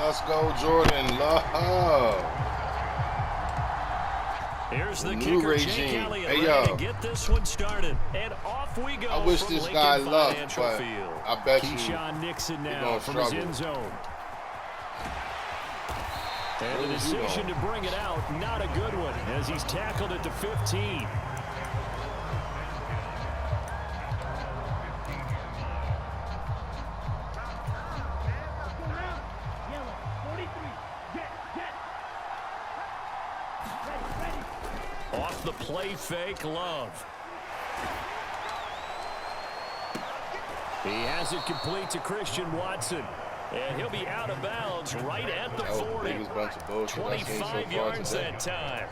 Let's go, Jordan Love. Here's the new kicker, regime. Kelly, Hey, ready yo. to get this one started. And off we go. I wish from this Lincoln guy luck, Financial but Field. I bet Keyshawn Nixon now gonna from his struggle. end zone. And the decision to bring it out, not a good one, as he's tackled at the 15. Off the play fake, Love. He has it complete to Christian Watson. And he'll be out of bounds right at the 40. 25 yards that time.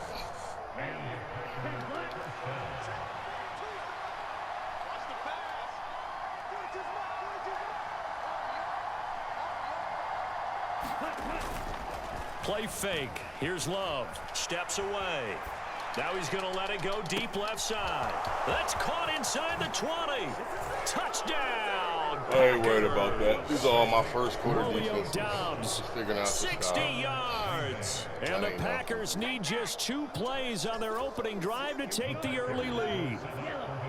Play fake. Here's Love. Steps away. Now he's going to let it go deep left side. That's caught inside the 20. Touchdown. I ain't worried about that. These are all my first quarter Romeo defense. Doubs, 60 yards. And the Packers need just 2 plays on their opening drive to take the early lead.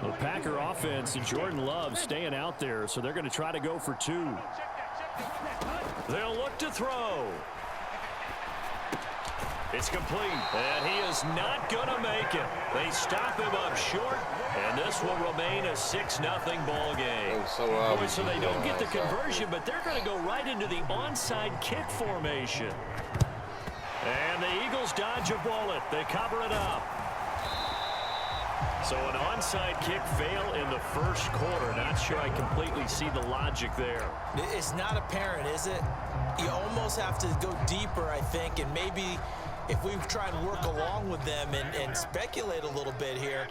The Packer offense and Jordan Love staying out there, so they're going to try to go for 2. They'll look to throw. It's complete, and he is not going to make it. They stop him up short, and this will remain a 6-0 ball game. So they don't get the conversion, but they're going to go right into the onside kick formation. And the Eagles dodge a bullet. They cover it up. So an onside kick fail in the first quarter. Not sure I completely see the logic there. It's not apparent, is it? You almost have to go deeper, I think, and maybe if we try and work along with them and speculate a little bit here,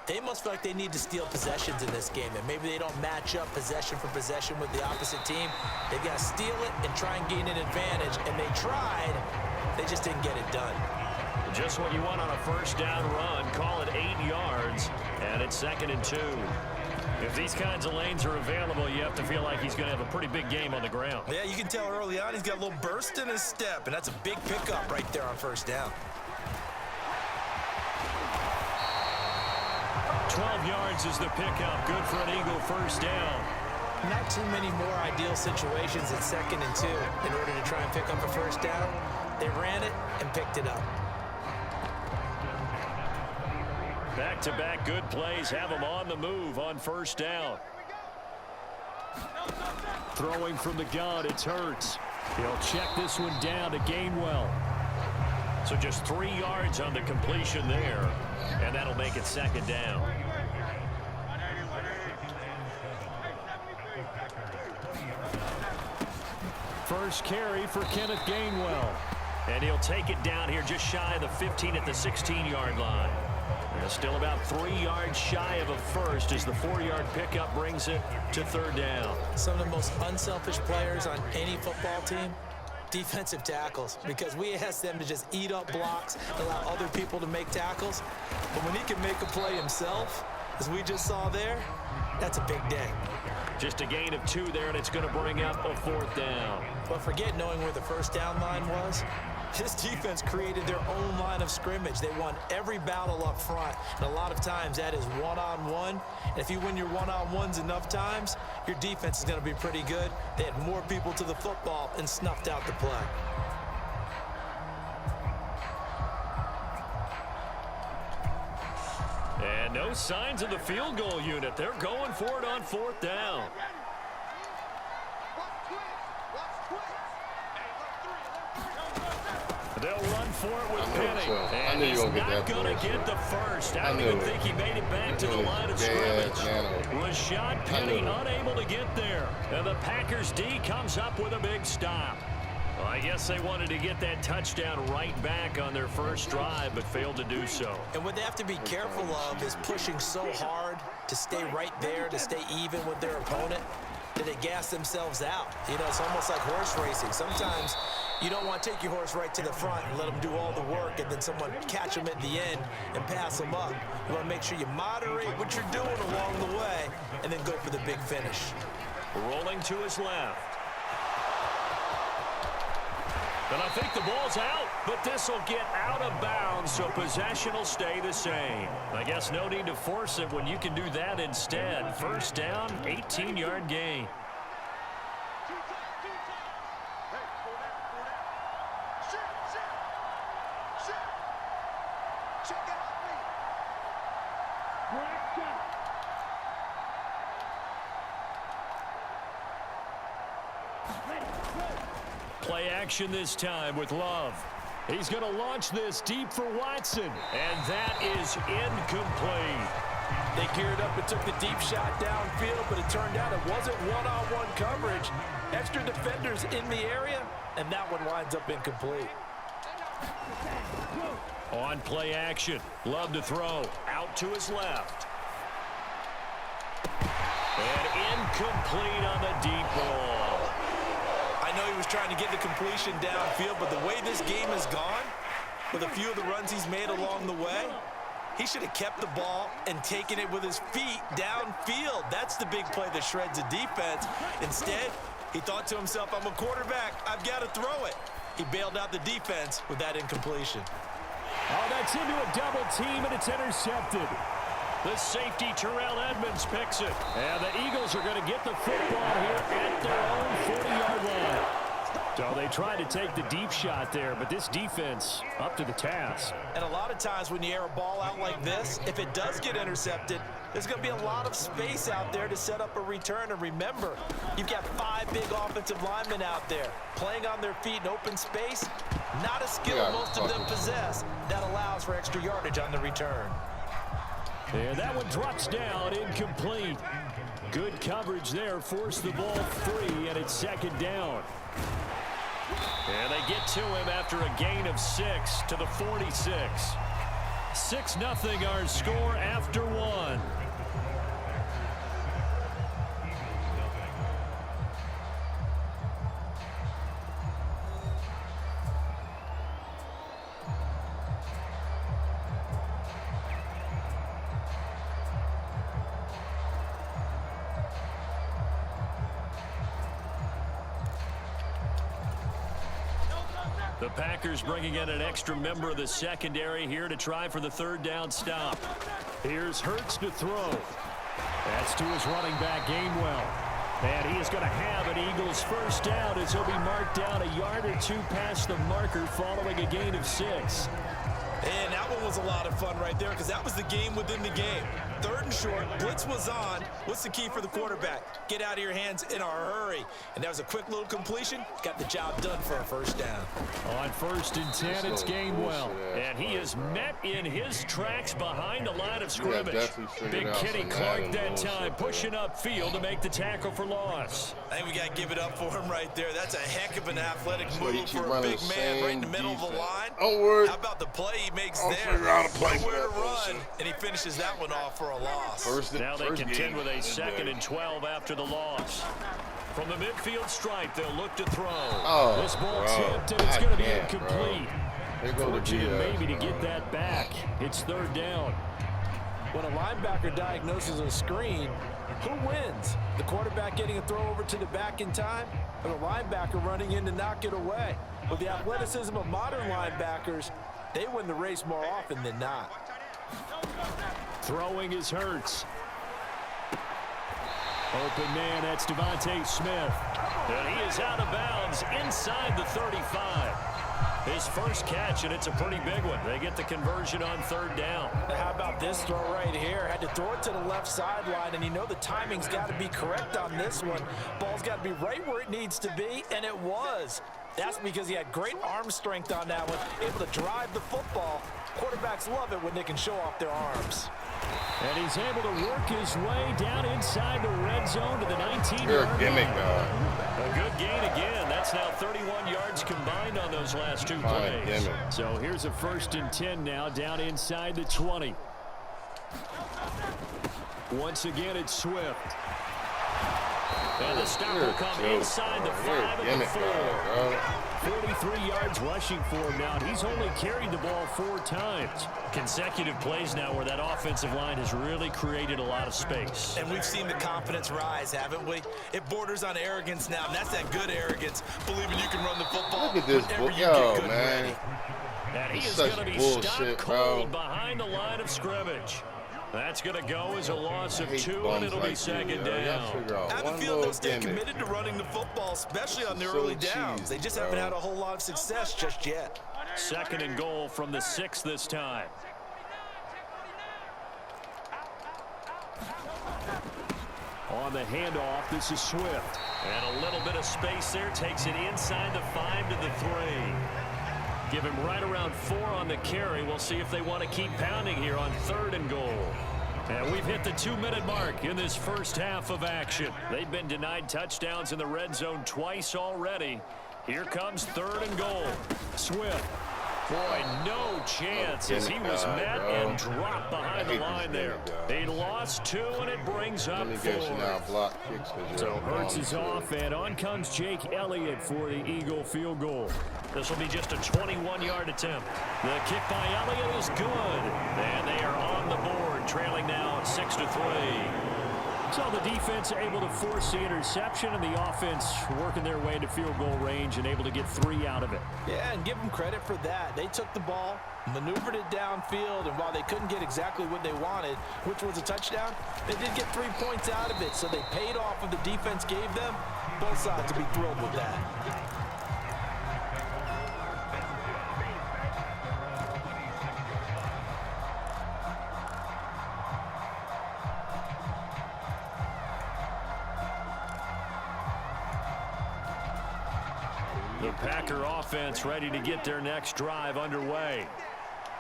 they must feel like they need to steal possessions in this game, and maybe they don't match up possession for possession with the opposite team. They've got to steal it and try and gain an advantage, and they tried. They just didn't get it done. Just what you want on a first down run. Call it 8 yards, and it's 2nd and 2. If these kinds of lanes are available, you have to feel like he's going to have a pretty big game on the ground. Yeah, you can tell early on he's got a little burst in his step, and that's a big pickup right there on first down. 12 yards is the pickup. Good for an Eagle first down. Not too many more ideal situations at 2nd and 2 in order to try and pick up a first down. They ran it and picked it up. Back-to-back good plays have him on the move on first down. Throwing from the gun, it's Hurts. He'll check this one down to Gainwell. So just 3 yards on the completion there, and that'll make it 2nd down. First carry for Kenneth Gainwell. And he'll take it down here just shy of the 15 at the 16-yard line. And still about 3 yards shy of a first as the 4-yard pickup brings it to 3rd down. Some of the most unselfish players on any football team, defensive tackles, because we ask them to just eat up blocks, allow other people to make tackles. But when he can make a play himself, as we just saw there, that's a big day. Just a gain of 2 there, and it's going to bring up a 4th down. But forget knowing where the first down line was. This defense created their own line of scrimmage. They won every battle up front, and a lot of times that is one-on-one. And if you win your one-on-ones enough times, your defense is going to be pretty good. They had more people to the football and snuffed out the play. And no signs of the field goal unit. They're going for it on 4th down. They'll run for it with Penny. And he's not going to get the first. I don't even think he made it back to the line of scrimmage. Rashad Penny unable to get there. And the Packers D comes up with a big stop. Well, I guess they wanted to get that touchdown right back on their first drive, but failed to do so. And what they have to be careful of is pushing so hard to stay right there, to stay even with their opponent, that they gas themselves out. You know, it's almost like horse racing. Sometimes you don't want to take your horse right to the front and let them do all the work and then someone catch them at the end and pass them up. You want to make sure you moderate what you're doing along the way and then go for the big finish. Rolling to his left. And I think the ball's out, but this will get out of bounds, so possession will stay the same. I guess no need to force it when you can do that instead. First down, 18-yard gain. Play action this time with Love. He's going to launch this deep for Watson, and that is incomplete. They geared up and took the deep shot downfield, but it turned out it wasn't one-on-one coverage. Extra defenders in the area, and that one winds up incomplete. On play action, Love to throw, out to his left. And incomplete on the deep ball. I know he was trying to get the completion downfield, but the way this game has gone, with a few of the runs he's made along the way, he should have kept the ball and taken it with his feet downfield. That's the big play that shreds a defense. Instead, he thought to himself, I'm a quarterback, I've got to throw it. He bailed out the defense with that incompletion. Oh, that's into a double team, and it's intercepted. The safety, Terrell Edmonds, picks it. And the Eagles are going to get the football here at their own 40-yard line. So they tried to take the deep shot there, but this defense up to the task. And a lot of times when you air a ball out like this, if it does get intercepted, there's going to be a lot of space out there to set up a return. And remember, you've got 5 big offensive linemen out there playing on their feet in open space. Not a skill most of them possess that allows for extra yardage on the return. And that one drops down, incomplete. Good coverage there, forced the ball free, and it's second down. And they get to him after a gain of 6 to the 46. 6-0 our score after 1. The Packers bringing in an extra member of the secondary here to try for the 3rd down stop. Here's Hurts to throw. That's to his running back, Gainwell. And he is going to have an Eagles first down as he'll be marked down a yard or 2 past the marker following a gain of 6. And that one was a lot of fun right there because that was the game within the game. 3rd and short, blitz was on. What's the key for the quarterback? Get out of your hands in a hurry. And that was a quick little completion. Got the job done for a first down. On 1st and 10, it's Gainwell. And he is met in his tracks behind the line of scrimmage. Big Kenny Clark that time pushing upfield to make the tackle for loss. I think we got to give it up for him right there. That's a heck of an athletic move for a big man right in the middle of the line. How about the play he makes there? Nowhere to run, and he finishes that one off for a loss. Now they contend with a 2nd and 12 after the loss. From the midfield stripe, they'll look to throw. This ball tipped, and it's going to be incomplete. Fortunate maybe to get that back. It's 3rd down. When a linebacker diagnoses a screen, who wins? The quarterback getting a throw over to the back in time, or the linebacker running in to knock it away? With the athleticism of modern linebackers, they win the race more often than not. Throwing is Hurts. Open man, that's Devontae Smith. And he is out of bounds inside the 35. His first catch, and it's a pretty big one. They get the conversion on 3rd down. How about this throw right here? Had to throw it to the left sideline, and you know the timing's got to be correct on this one. Ball's got to be right where it needs to be, and it was. That's because he had great arm strength on that one, able to drive the football. Quarterbacks love it when they can show off their arms. And he's able to work his way down inside the red zone to the 19-yard You're a gimmick, dog. A good gain again. That's now 31 yards combined on those last 2 plays. So here's a 1st and 10 now down inside the 20. Once again, it's Swift. And the stop will come inside the 5 and the 4. 43 yards rushing for him now. He's only carried the ball 4 times. Consecutive plays now where that offensive line has really created a lot of space. And we've seen the confidence rise, haven't we? It borders on arrogance now, and that's that good arrogance, believing you can run the football. Look at this whenever you yo, get good man. ready. And he is Such going to be bullshit, stopped bro. cold behind the line of scrimmage. That's going to go as a loss of 2, and it'll be second down. I have a feeling they'll stay committed to running the football, especially on the early downs. They just haven't had a whole lot of success just yet. Second and goal from the 6 this time. On the handoff, this is Swift. And a little bit of space there. Takes it inside the 5 to the 3. Give him right around 4 on the carry. We'll see if they want to keep pounding here on 3rd and goal. And we've hit the 2-minute mark in this first half of action. They've been denied touchdowns in the red zone twice already. Here comes 3rd and goal. Swift. Boy, no chance as he was met and dropped behind the line there. He lost 2, and it brings up 4. So Hurts is off, and on comes Jake Elliott for the Eagle field goal. This will be just a 21-yard attempt. The kick by Elliott is good, and they are on the board, trailing now 6-3. So the defense able to force the interception, and the offense working their way to field goal range and able to get 3 out of it. Yeah, and give them credit for that. They took the ball, maneuvered it downfield, and while they couldn't get exactly what they wanted, which was a touchdown, they did get 3 points out of it. So they paid off what the defense gave them. Both sides will be thrilled with that. The Packer offense ready to get their next drive underway.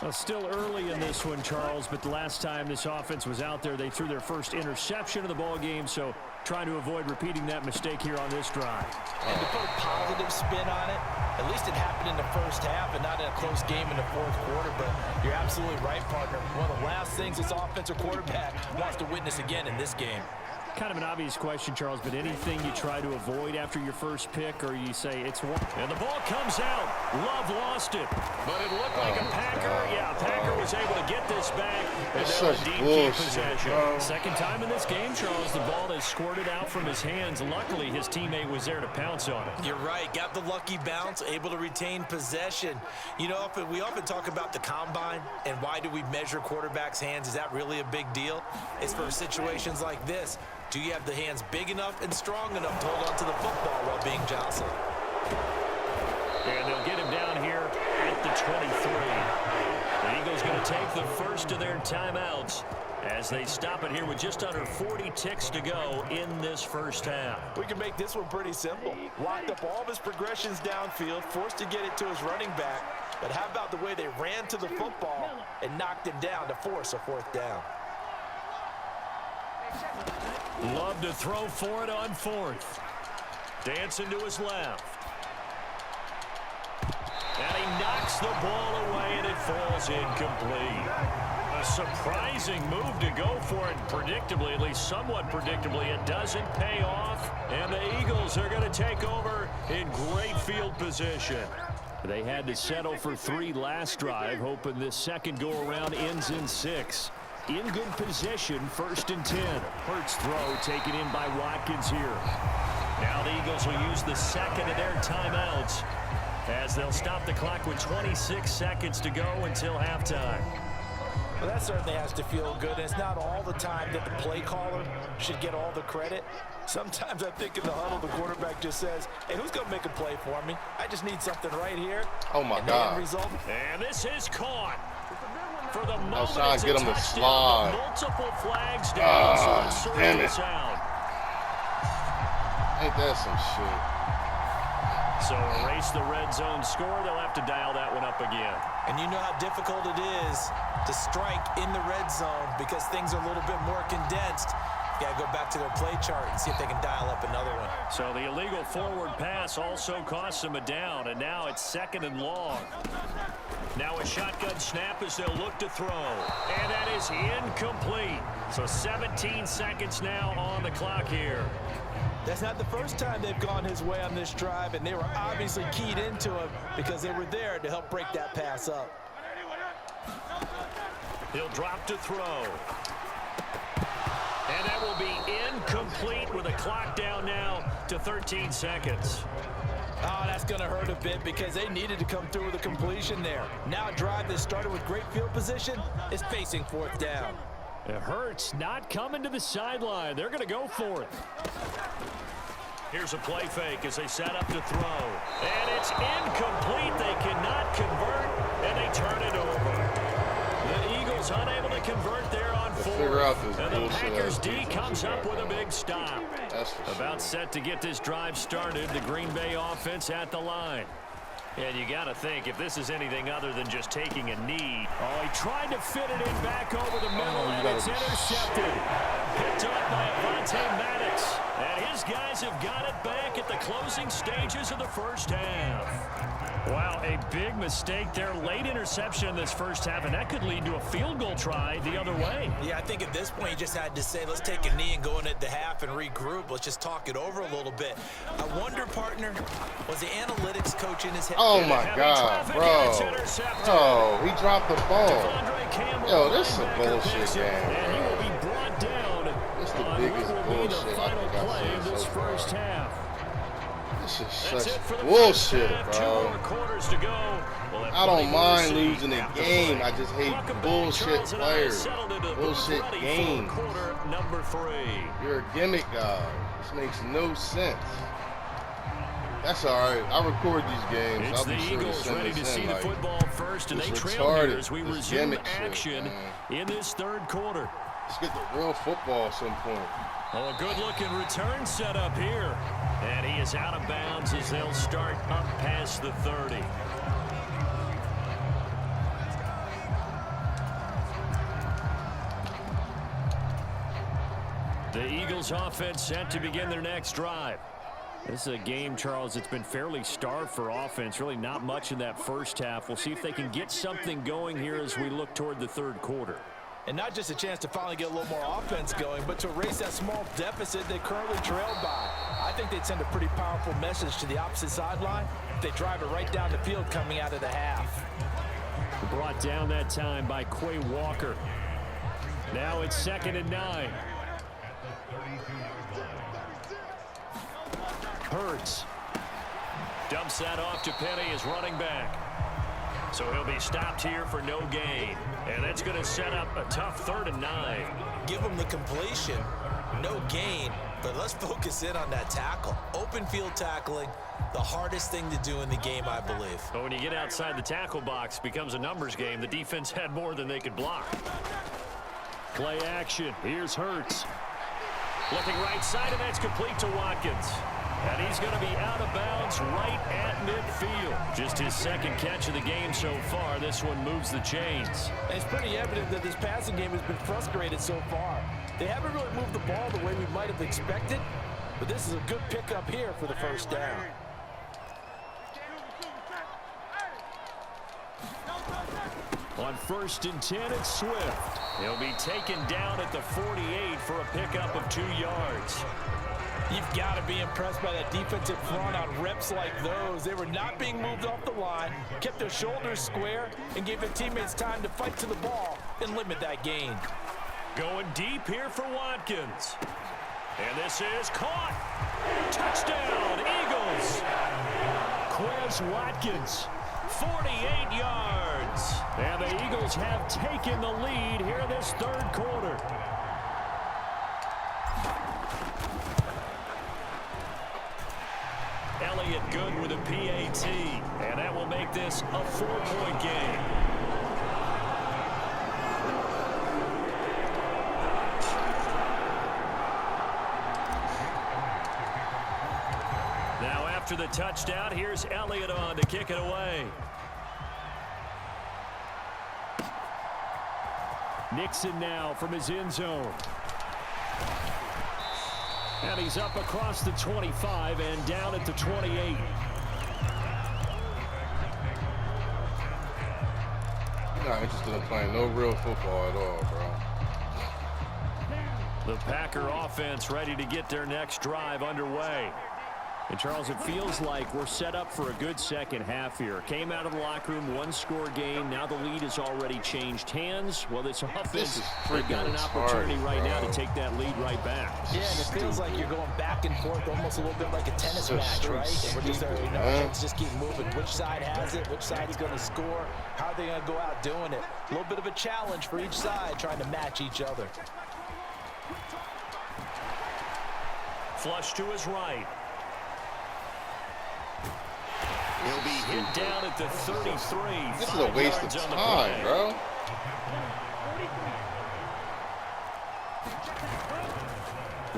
Well, still early in this one, Charles, but the last time this offense was out there, they threw their first interception of the ball game, so trying to avoid repeating that mistake here on this drive. And to put a positive spin on it, at least it happened in the first half and not in a close game in the 4th quarter, but you're absolutely right, partner. One of the last things this offensive quarterback wants to witness again in this game. Kind of an obvious question, Charles, but anything you try to avoid after your first pick, or you say it's one? And the ball comes out. Love lost it, but it looked like a Packer. Yeah, Packer was able to get this back, and they'll indeed keep possession. Second time in this game, Charles, the ball has squirted out from his hands. Luckily, his teammate was there to pounce on it. You're right. Got the lucky bounce, able to retain possession. You know, we often talk about the combine and why do we measure quarterbacks' hands. Is that really a big deal? It's for situations like this. Do you have the hands big enough and strong enough to hold on to the football while being jostled? And they'll get him down here at the 23. The Eagles going to take the first of their timeouts as they stop it here with just under 40 ticks to go in this first half. We can make this one pretty simple. Locked up all of his progressions downfield, forced to get it to his running back. But how about the way they ran to the football and knocked him down to force a 4th down? Love to throw for it on 4th. Dancing to his left. And he knocks the ball away, and it falls incomplete. A surprising move to go for it. Predictably, at least somewhat predictably, it doesn't pay off. And the Eagles are going to take over in great field position. They had to settle for 3 last drive, hoping this second go-around ends in 6. In good position, 1st and 10. Hurts throw taken in by Watkins here. Now the Eagles will use the second of their timeouts as they'll stop the clock with 26 seconds to go until halftime. Well, that certainly has to feel good. And it's not all the time that the play caller should get all the credit. Sometimes I think in the huddle, the quarterback just says, hey, who's going to make a play for me? I just need something right here. Oh, my God. And this is caught. For the moment, I was trying to get him to touchdown. slide. Multiple flags down, so damn it. out. Ain't that some shit? So erase the red zone score. They'll have to dial that one up again. And you know how difficult it is to strike in the red zone because things are a little bit more condensed. You got to go back to their play chart and see if they can dial up another one. So the illegal forward pass also costs them a down, and now it's 2nd and long. Now a shotgun snap as they'll look to throw. And that is incomplete. So 17 seconds now on the clock here. That's not the first time they've gone his way on this drive, and they were obviously keyed into him because they were there to help break that pass up. He'll drop to throw. And that will be incomplete with a clock down now to 13 seconds. Oh, that's going to hurt a bit because they needed to come through with a completion there. Now a drive that started with great field position is facing fourth down. It hurts not coming to the sideline. They're going to go for it. Here's a play fake as they set up to throw. And it's incomplete. They cannot convert, and they turn it over. The Eagles unable to convert there on fourth. And the Packers D comes up with a big stop. About set to get this drive started. The Green Bay offense at the line. And you got to think, if this is anything other than just taking a knee. Oh, he tried to fit it in back over the middle, and it's intercepted. Picked up by Avonte Maddox. And his guys have got it back at the closing stages of the first half. Wow, a big mistake there. Late interception in this first half, and that could lead to a field goal try the other way. Yeah, I think at this point you just had to say, let's take a knee and go into the half and regroup. Let's just talk it over a little bit. I wonder, partner, was the analytics coach in his head? Oh, my God, bro. Oh, he dropped the ball. Yo, this is a bullshit game, and he will be brought down. This is the biggest bullshit I think I've play seen of this so far. first half. This is such bullshit, bro. I don't mind losing a game. I just hate bullshit players. Bullshit games. You're a gimmick guy. This makes no sense. That's all right. I record these games. It's I'll be the sure Eagles to send ready to this see in. the Like, football first, and they trail here as we resume action in this third quarter. Let's get the real football at some point. Oh, a good-looking return set up here. And he is out of bounds as they'll start up past the 30. The Eagles offense set to begin their next drive. This is a game, Charles, that's been fairly starved for offense. Really not much in that first half. We'll see if they can get something going here as we look toward the third quarter. And not just a chance to finally get a little more offense going, but to erase that small deficit they currently trailed by. I think they'd send a pretty powerful message to the opposite sideline if they drive it right down the field coming out of the half. Brought down that time by Quay Walker. Now it's 2nd and 9. Hurts dumps that off to Penny as running back. So he'll be stopped here for no gain. And that's going to set up a tough 3rd and 9. Give him the completion, no gain, but let's focus in on that tackle. Open field tackling, the hardest thing to do in the game, I believe. But when you get outside the tackle box, it becomes a numbers game. The defense had more than they could block. Play action. Here's Hurts. Looking right side, and that's complete to Watkins. And he's going to be out of bounds right at midfield. Just his 2nd catch of the game so far. This one moves the chains. And it's pretty evident that this passing game has been frustrated so far. They haven't really moved the ball the way we might have expected, but this is a good pickup here for the first down. On 1st and 10, it's Swift. He'll be taken down at the 48 for a pickup of 2 yards. You've got to be impressed by that defensive front on reps like those. They were not being moved off the line, kept their shoulders square, and gave their teammates time to fight to the ball and limit that gain. Going deep here for Watkins. And this is caught. Touchdown, Eagles. Quez Watkins, 48 yards. And the Eagles have taken the lead here in this 3rd quarter. Elliott good with a PAT, and that will make this a 4-point game. Now after the touchdown, here's Elliott on to kick it away. Nixon now from his end zone. And he's up across the 25 and down at the 28. I'm not interested in playing no real football at all, bro. The Packer offense ready to get their next drive underway. And, Charles, it feels like we're set up for a good second half here. Came out of the locker room, one-score game. Now the lead has already changed hands. Well, this offense, they've got an opportunity right now to take that lead right back. Yeah, and it feels like you're going back and forth almost a little bit like a tennis match, right? And we're just, let's just keep moving. Which side has it? Which side's going to score? How are they going to go out doing it? A little bit of a challenge for each side trying to match each other. Flush to his right. He'll be hit down at the 33. This is a waste of time, bro.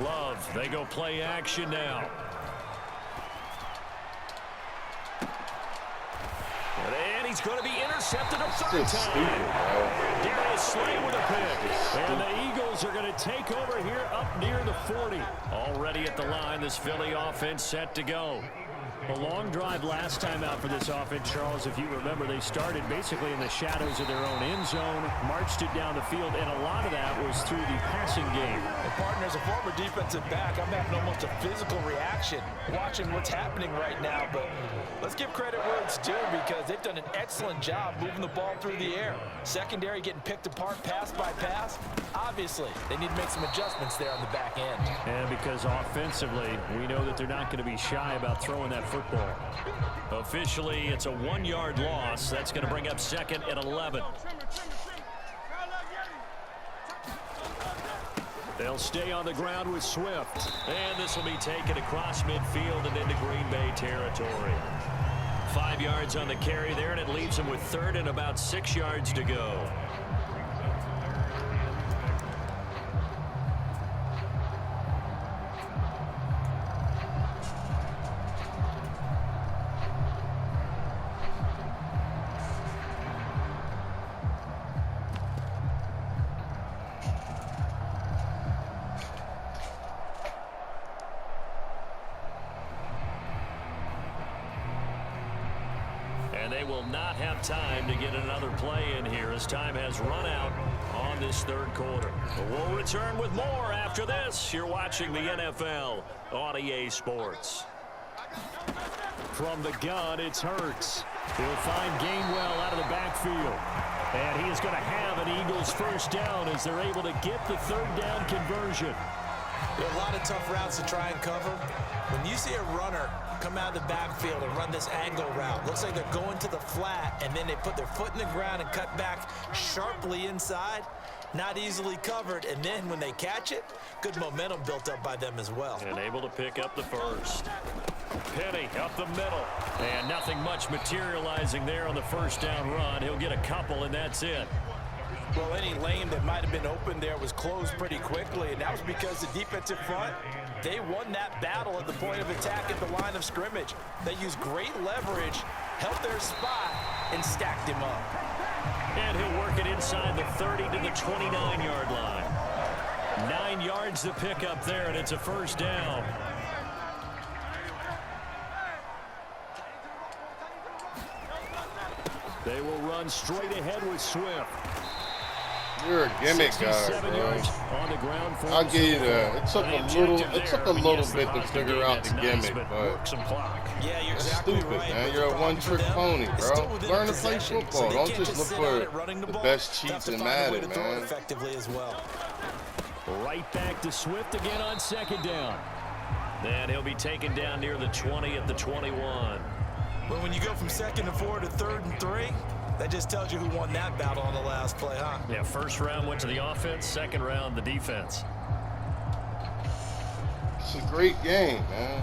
Love, they go play action now. And he's going to be intercepted a third time. Darius Slay with a pick. And the Eagles are going to take over here up near the 40. Already at the line, this Philly offense set to go. A long drive last time out for this offense, Charles. If you remember, they started basically in the shadows of their own end zone, marched it down the field, and a lot of that was through the passing game. And partner, as a former defensive back, I'm having almost a physical reaction watching what's happening right now. But let's give credit where it's due because they've done an excellent job moving the ball through the air. Secondary getting picked apart pass by pass. Obviously, they need to make some adjustments there on the back end. And because offensively, we know that they're not going to be shy about throwing that football. Officially, it's a 1-yard loss. That's going to bring up second and 11. They'll stay on the ground with Swift. And this will be taken across midfield and into Green Bay territory. 5 yards on the carry there, and it leaves them with third and about 6 yards to go. They will not have time to get another play in here as time has run out on this third quarter. But we'll return with more after this. You're watching the NFL on EA Sports. From the gun, it's Hurts. He'll find Gainwell out of the backfield. And he is going to have an Eagles first down as they're able to get the third down conversion. There are a lot of tough routes to try and cover. When you see a runner come out of the backfield and run this angle route, looks like they're going to the flat, and then they put their foot in the ground and cut back sharply inside. Not easily covered, and then when they catch it, good momentum built up by them as well. And able to pick up the first. Penny up the middle. And nothing much materializing there on the first down run. He'll get a couple, and that's it. Well, any lane that might have been open there was closed pretty quickly, and that was because the defensive front, they won that battle at the point of attack at the line of scrimmage. They used great leverage, held their spot, and stacked him up. And he'll work it inside the 30 to the 29-yard line. 9 yards to pick up there, and it's a first down. They will run straight ahead with Swift. You're a gimmick guy, bro. I'll give you that. It took a little bit to figure out the gimmick, but yeah, you're that's exactly stupid, right. man. You're a one-trick pony, bro. Learn to play football. Don't just look for the best cheats in Madden, man. Effectively as well. Right back to Swift again on second down. And he'll be taken down near the 20 at the 21. Well, when you go from 2nd and 4 to 3rd and 3, that just tells you who won that battle on the last play, huh? Yeah, first round went to the offense, second round the defense. It's a great game, man.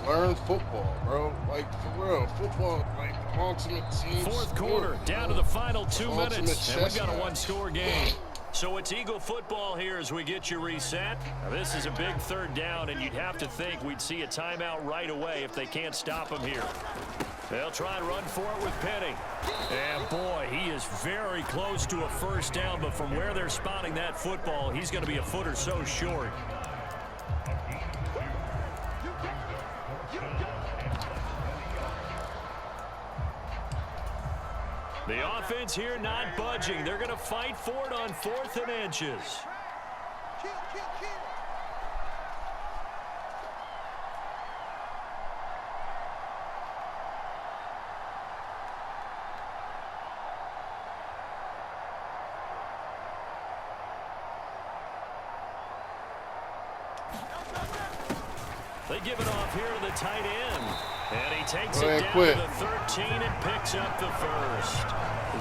Learn football, bro. Like, for real, football, like, ultimate team. Fourth quarter, down to the final 2 minutes, and we've got a one-score game. So it's Eagle football here as we get you reset. Now, this is a big third down, and you'd have to think we'd see a timeout right away if they can't stop him here. They'll try and run for it with Penny. And, boy, he is very close to a first down, but from where they're spotting that football, he's going to be a foot or so short. The offense here not budging. They're going to fight for it on 4th and inches. give it off here to the tight end. And he takes Go it ahead, down quit. to the 13 and picks up the first.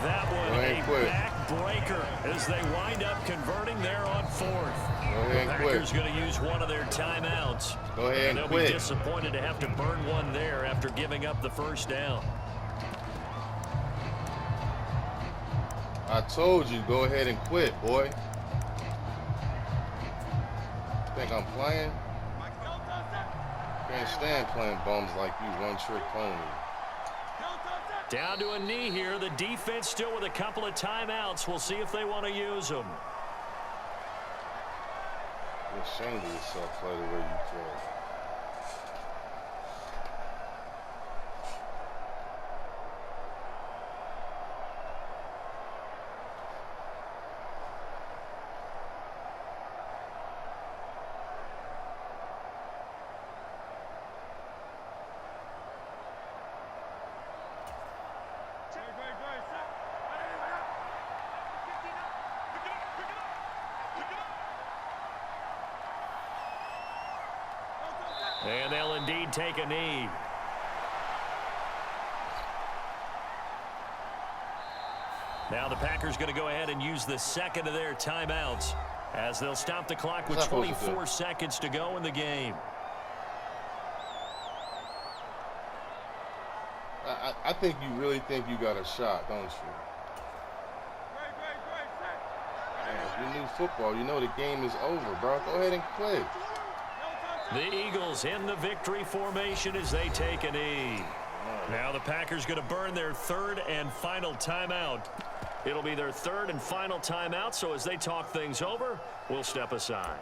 That one Go ahead, a quit. backbreaker as they wind up converting there on fourth. Go ahead The and Packers quit. going to use one of their timeouts. Go ahead and they'll quit. be disappointed to have to burn one there after giving up the first down. I told you, go ahead and quit, boy. Think I'm playing? Can't stand playing bums like you, one-trick pony. Down to a knee here. The defense still with a couple of timeouts. We'll see if they want to use them. You're ashamed of yourself, play the way you play. And they'll indeed take a knee. Now the Packers going to go ahead and use the second of their timeouts as they'll stop the clock with 24 seconds to go in the game. I think you really think you got a shot, don't you? Man, you knew football. You know the game is over, bro. Go ahead and quit. The Eagles in the victory formation as they take a knee. Now the Packers going to burn their third and final timeout. It'll be their third and final timeout, so as they talk things over, we'll step aside.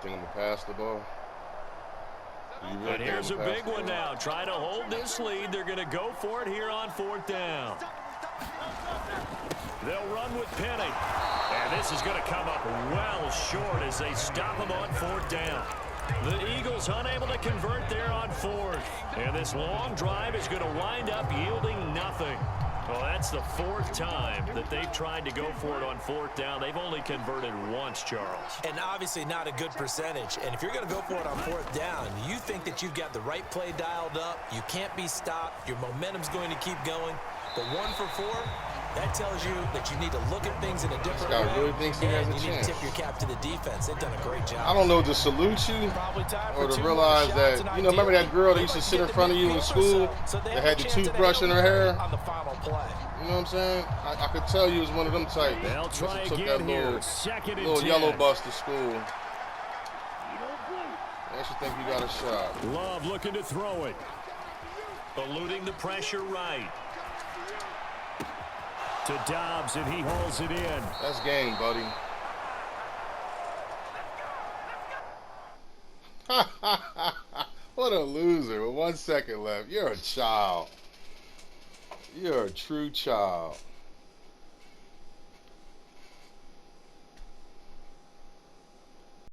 Think I'm gonna pass the ball. And here's a big one now. Trying to hold this lead. They're going to go for it here on fourth down. They'll run with Penny. And this is going to come up well short as they stop him on fourth down. The Eagles unable to convert there on fourth. And this long drive is going to wind up yielding nothing. Well, that's the fourth time that they've tried to go for it on fourth down. They've only converted once, Charles. And obviously not a good percentage. And if you're going to go for it on fourth down, you think that you've got the right play dialed up. You can't be stopped. Your momentum's going to keep going. But 1 for 4, that tells you that you need to look at things in a different way. Really thinks he has a you need chance. to tip your cap to the defense. They've done a great job. I don't know to salute you or to realize that, you know, remember that girl that used to sit in front of you in school that had the toothbrush in her hair? On the final play. You know what I'm saying? I could tell you was one of them type. They'll try took again that here. Second and little 10. yellow bus to school. I should think you got a shot. Love looking to throw it. Eluding the pressure right. To Dobbs, and he hauls it in. That's game, buddy. What a loser with 1 second left. You're a child. You're a true child.